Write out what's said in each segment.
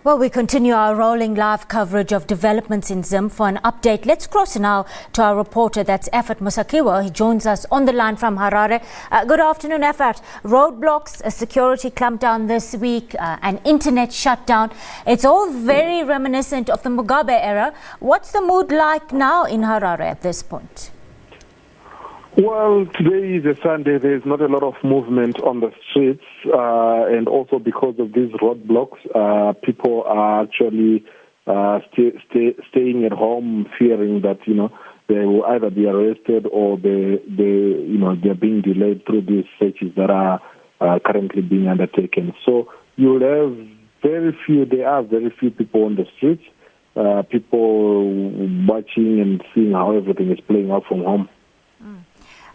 Well, we continue our rolling live coverage of developments in Zim. For an update, let's cross now to our reporter, that's Ephert Musekiwa. He joins us on the line from Harare. Good afternoon, Ephert. Roadblocks, a security clampdown this week, an internet shutdown. It's all very reminiscent of the Mugabe era. What's the mood like now in Harare at this point? Well, today is a Sunday. There's not a lot of movement on the streets, and also because of these roadblocks, people are actually staying at home, fearing that they will either be arrested or they're being delayed through these searches that are currently being undertaken. So you'll have very few people on the streets, people watching and seeing how everything is playing out from home.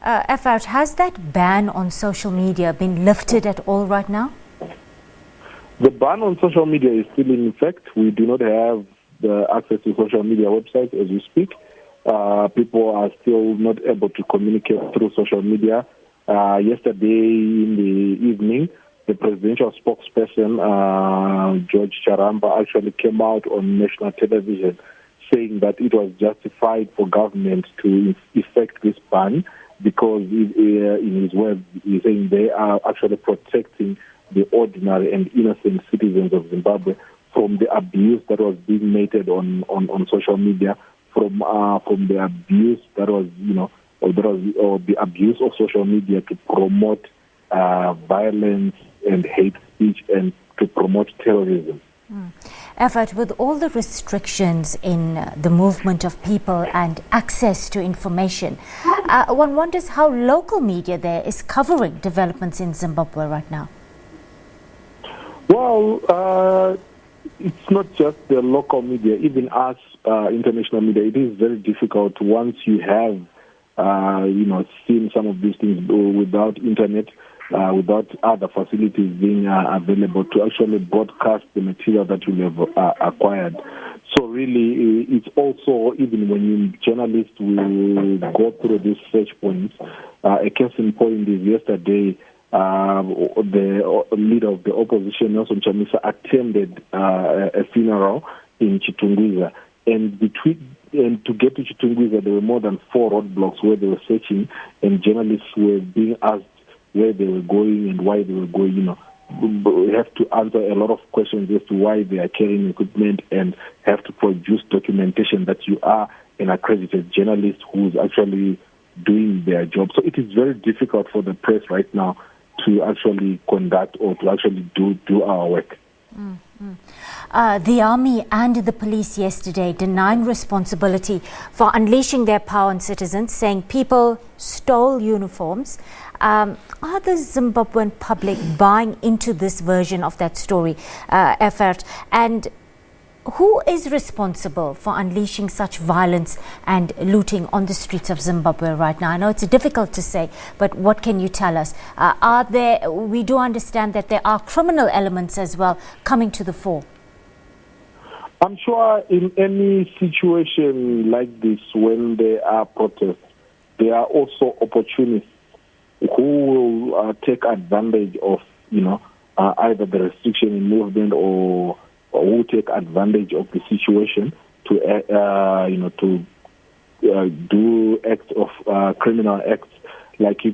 Ephert, has that ban on social media been lifted at all right now? The ban on social media is still in effect. We do not have the access to social media websites as we speak. People are still not able to communicate through social media. Yesterday in the evening, the presidential spokesperson, George Charamba, actually came out on national television saying that it was justified for government to effect this ban, because in his words, he's saying they are actually protecting the ordinary and innocent citizens of Zimbabwe from the abuse that was being meted on social media, from the abuse that was, or the abuse of social media to promote violence and hate speech and to promote terrorism. Ephert, with all the restrictions in the movement of people and access to information, one wonders how local media there is covering developments in Zimbabwe right now. Well, it's not just the local media, even us, international media. It is very difficult once you have, seen some of these things without internet, without other facilities being available to actually broadcast the material that you have acquired. So really, it's also, even when journalists will go through these search points, a case in point is yesterday, the leader of the opposition, Nelson Chamisa, attended a funeral in Chitungwiza. And to get to Chitungwiza, there were more than 4 roadblocks where they were searching, and journalists were being asked where they were going and why they were going. We have to answer a lot of questions as to why they are carrying equipment and have to produce documentation that you are an accredited journalist who's actually doing their job. So it is very difficult for the press right now to actually conduct or to actually do our work. The army and the police yesterday denying responsibility for unleashing their power on citizens, saying people stole uniforms. Are the Zimbabwean public buying into this version of that story, Ephert? And who is responsible for unleashing such violence and looting on the streets of Zimbabwe right now? I know it's difficult to say, but what can you tell us? We do understand that there are criminal elements as well coming to the fore. I'm sure in any situation like this, when there are protests, there are also opportunists who will take advantage of, either the restriction in movement or who take advantage of the situation to do acts of criminal acts. Like you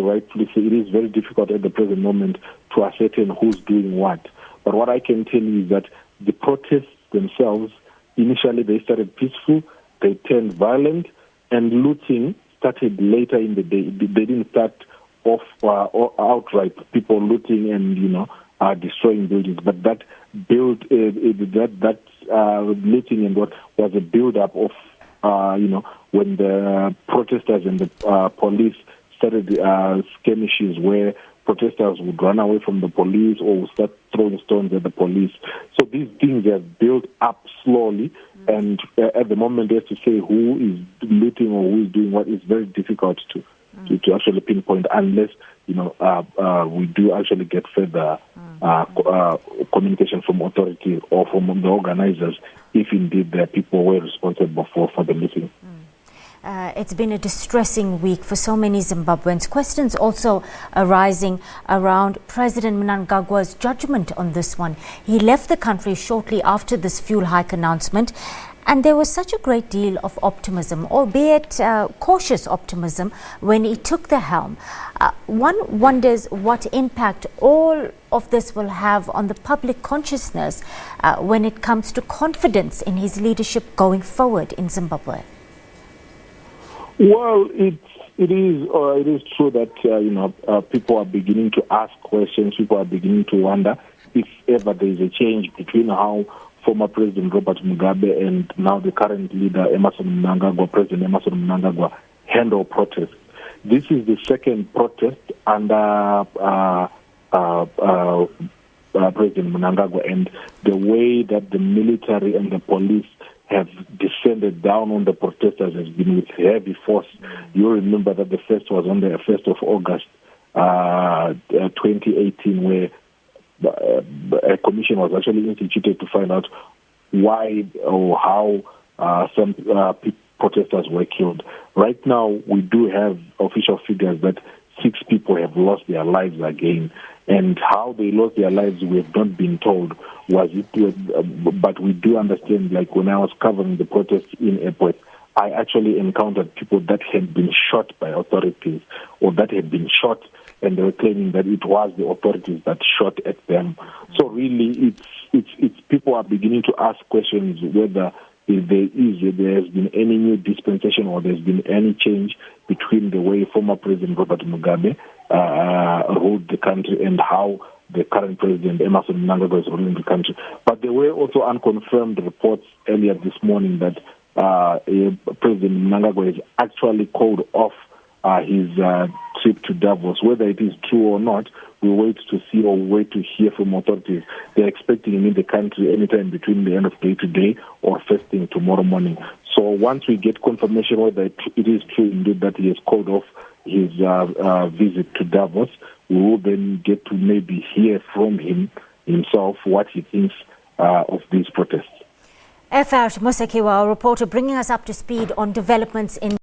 rightfully say, it is very difficult at the present moment to ascertain who's doing what. But what I can tell you is that the protests themselves, initially they started peaceful, they turned violent, and looting started later in the day. They didn't start off outright, people looting and destroying buildings, but that looting and what was a build-up of when the protesters and the police started skirmishes where protesters would run away from the police or would start throwing stones at the police. So these things have built up slowly, and at the moment, they have to say who is looting or who is doing what is very difficult to actually pinpoint, unless we do actually get further communication from authorities or from the organizers, if indeed the people were responsible for the looting. It's been a distressing week for so many Zimbabweans. Questions also arising around President Mnangagwa's judgment on this one. He left the country shortly after this fuel hike announcement, and there was such a great deal of optimism, albeit cautious optimism, when he took the helm. One wonders what impact all of this will have on the public consciousness when it comes to confidence in his leadership going forward in Zimbabwe. Well, it is true that people are beginning to ask questions. People are beginning to wonder if ever there is a change between how former President Robert Mugabe and now the current leader President Emerson Mnangagwa handle protests. This is the second protest under President Mnangagwa, and the way that the military and the police have descended down on the protesters has been with heavy force. You remember that the first was on the 1st of August 2018, where a commission was actually instituted to find out why or how some protesters were killed. Right now, we do have official figures that 6 people have lost their lives again. And how they lost their lives, we have not been told. But we do understand, like when I was covering the protests in Ephert, I actually encountered people that had been shot by authorities, or that had been shot, and they were claiming that it was the authorities that shot at them. So really, it's people are beginning to ask questions whether there has been any new dispensation or there's been any change between the way former President Robert Mugabe ruled the country and how the current President Emerson Mnangagwa is ruling the country. But there were also unconfirmed reports earlier this morning that President Mnangagwa has actually called off his trip to Davos. Whether it is true or not, we'll wait to see or wait to hear from authorities. They're expecting him in the country anytime between the end of day today or first thing tomorrow morning. So once we get confirmation whether it is true indeed that he has called off his visit to Davos, we will then get to maybe hear from himself what he thinks of these protests. Ephert Musekiwa, our reporter, bringing us up to speed on developments in